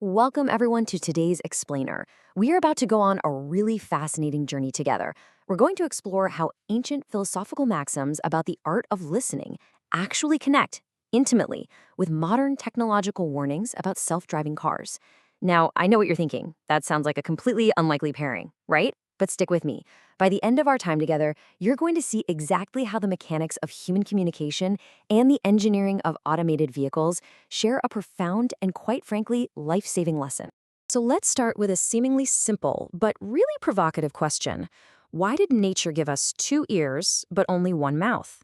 Welcome, everyone, to today's Explainer. We are about to go on a really fascinating journey together. We're going to explore how ancient philosophical maxims about the art of listening actually connect intimately with modern technological warnings about self-driving cars. Now, I know what you're thinking. That sounds like a completely unlikely pairing, right? But stick with me. By the end of our time together, you're going to see exactly how the mechanics of human communication and the engineering of automated vehicles share a profound and, quite frankly, life-saving lesson. So let's start with a seemingly simple but really provocative question. Why did nature give us two ears but only one mouth?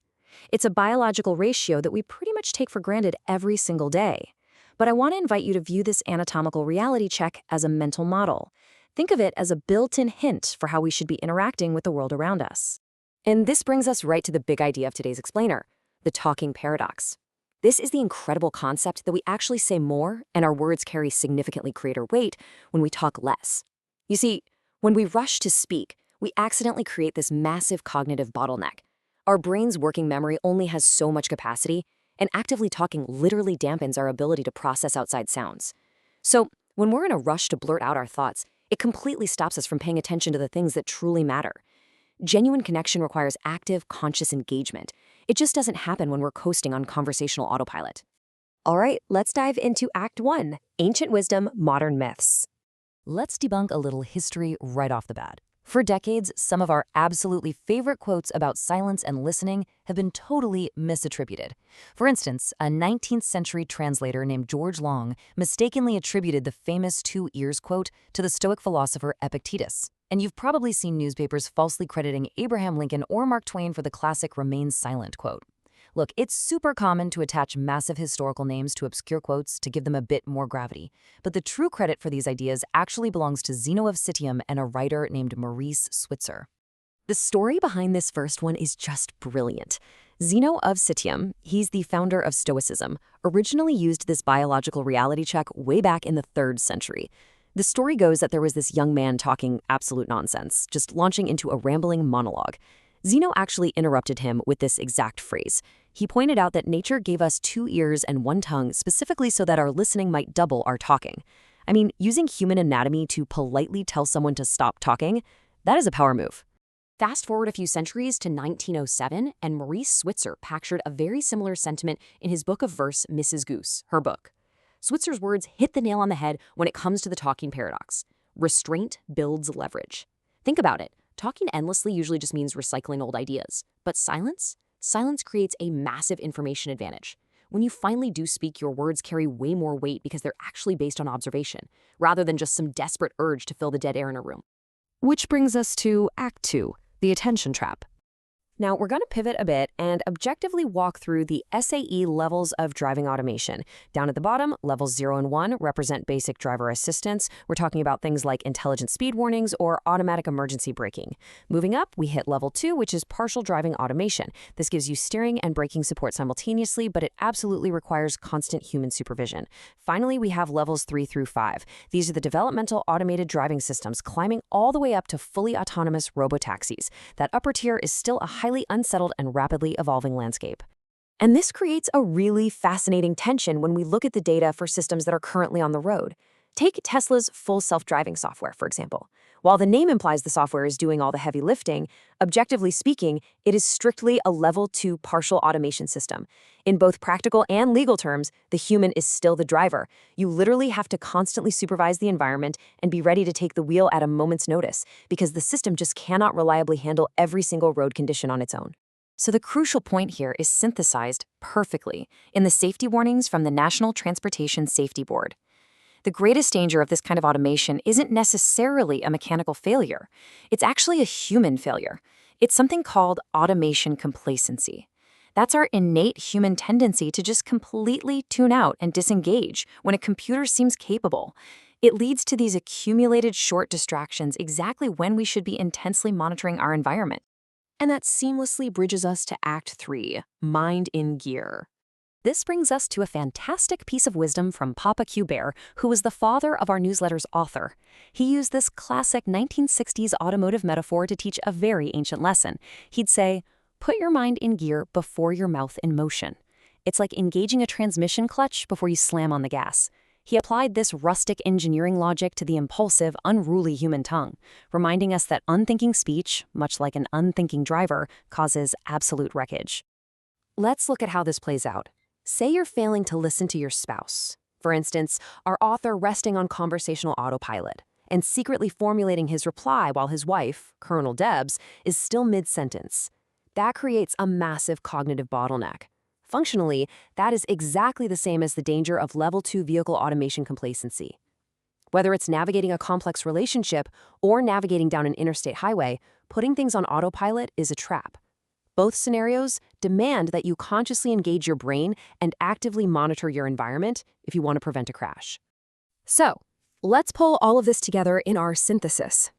It's a biological ratio that we pretty much take for granted every single day. But I want to invite you to view this anatomical reality check as a mental model. Think of it as a built-in hint for how we should be interacting with the world around us. And this brings us right to the big idea of today's explainer, the talking paradox. This is the incredible concept that we actually say more and our words carry significantly greater weight when we talk less. You see, when we rush to speak, we accidentally create this massive cognitive bottleneck. Our brain's working memory only has so much capacity, and actively talking literally dampens our ability to process outside sounds. So, when we're in a rush to blurt out our thoughts, it completely stops us from paying attention to the things that truly matter. Genuine connection requires active, conscious engagement. It just doesn't happen when we're coasting on conversational autopilot. All right, let's dive into Act 1, Ancient Wisdom, Modern Myths. Let's debunk a little history right off the bat. For decades, some of our absolutely favorite quotes about silence and listening have been totally misattributed. For instance, a 19th century translator named George Long mistakenly attributed the famous two ears quote to the Stoic philosopher Epictetus. And you've probably seen newspapers falsely crediting Abraham Lincoln or Mark Twain for the classic "remain silent" quote. Look, it's super common to attach massive historical names to obscure quotes to give them a bit more gravity. But the true credit for these ideas actually belongs to Zeno of Citium and a writer named Maurice Switzer. The story behind this first one is just brilliant. Zeno of Citium, he's the founder of Stoicism, originally used this biological reality check way back in the 3rd century. The story goes that there was this young man talking absolute nonsense, just launching into a rambling monologue. Zeno actually interrupted him with this exact phrase. He pointed out that nature gave us two ears and one tongue specifically so that our listening might double our talking. I mean, using human anatomy to politely tell someone to stop talking, that is a power move. Fast forward a few centuries to 1907, and Maurice Switzer pictured a very similar sentiment in his book of verse, Mrs. Goose, her book. Switzer's words hit the nail on the head when it comes to the talking paradox. Restraint builds leverage. Think about it. Talking endlessly usually just means recycling old ideas. But silence? Silence creates a massive information advantage. When you finally do speak, your words carry way more weight because they're actually based on observation, rather than just some desperate urge to fill the dead air in a room. Which brings us to Act 2, the attention trap. Now, we're going to pivot a bit and objectively walk through the SAE levels of driving automation. Down at the bottom, levels 0 and 1 represent basic driver assistance. We're talking about things like intelligent speed warnings or automatic emergency braking. Moving up, we hit level 2, which is partial driving automation. This gives you steering and braking support simultaneously, but it absolutely requires constant human supervision. Finally, we have levels 3 through 5. These are the developmental automated driving systems, climbing all the way up to fully autonomous robotaxis. That upper tier is still a highly unsettled and rapidly evolving landscape. And this creates a really fascinating tension when we look at the data for systems that are currently on the road. Take Tesla's full self-driving software, for example. While the name implies the software is doing all the heavy lifting, objectively speaking, it is strictly a level 2 partial automation system. In both practical and legal terms, the human is still the driver. You literally have to constantly supervise the environment and be ready to take the wheel at a moment's notice, because the system just cannot reliably handle every single road condition on its own. So the crucial point here is synthesized perfectly in the safety warnings from the National Transportation Safety Board. The greatest danger of this kind of automation isn't necessarily a mechanical failure. It's actually a human failure. It's something called automation complacency. That's our innate human tendency to just completely tune out and disengage when a computer seems capable. It leads to these accumulated short distractions exactly when we should be intensely monitoring our environment. And that seamlessly bridges us to Act 3, Mind in Gear. This brings us to a fantastic piece of wisdom from Papa Q Bear, who was the father of our newsletter's author. He used this classic 1960s automotive metaphor to teach a very ancient lesson. He'd say, "Put your mind in gear before your mouth in motion." It's like engaging a transmission clutch before you slam on the gas. He applied this rustic engineering logic to the impulsive, unruly human tongue, reminding us that unthinking speech, much like an unthinking driver, causes absolute wreckage. Let's look at how this plays out. Say you're failing to listen to your spouse. For instance, our author resting on conversational autopilot and secretly formulating his reply while his wife, Colonel Debs, is still mid-sentence. That creates a massive cognitive bottleneck. Functionally, that is exactly the same as the danger of level 2 vehicle automation complacency. Whether it's navigating a complex relationship or navigating down an interstate highway, putting things on autopilot is a trap. Both scenarios demand that you consciously engage your brain and actively monitor your environment if you want to prevent a crash. So, let's pull all of this together in our synthesis.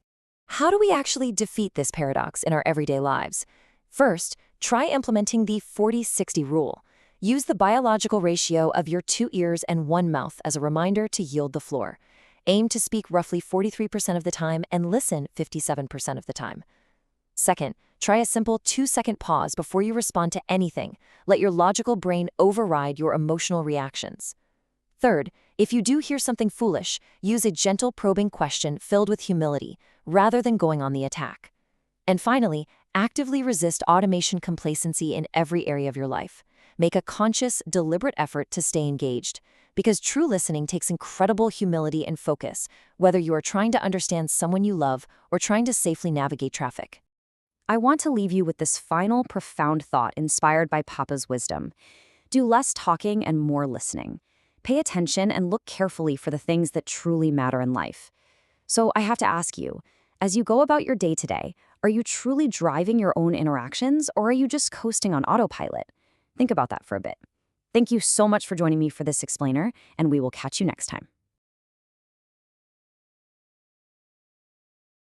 How do we actually defeat this paradox in our everyday lives? First, try implementing the 40-60 rule. Use the biological ratio of your 2 ears and 1 mouth as a reminder to yield the floor. Aim to speak roughly 43% of the time and listen 57% of the time. Second, try a simple 2-second pause before you respond to anything. Let your logical brain override your emotional reactions. Third, if you do hear something foolish, use a gentle probing question filled with humility, rather than going on the attack. And finally, actively resist automation complacency in every area of your life. Make a conscious, deliberate effort to stay engaged, because true listening takes incredible humility and focus, whether you are trying to understand someone you love or trying to safely navigate traffic. I want to leave you with this final profound thought inspired by Papa's wisdom. Do less talking and more listening. Pay attention and look carefully for the things that truly matter in life. So I have to ask you, as you go about your day today, are you truly driving your own interactions, or are you just coasting on autopilot? Think about that for a bit. Thank you so much for joining me for this explainer, and we will catch you next time.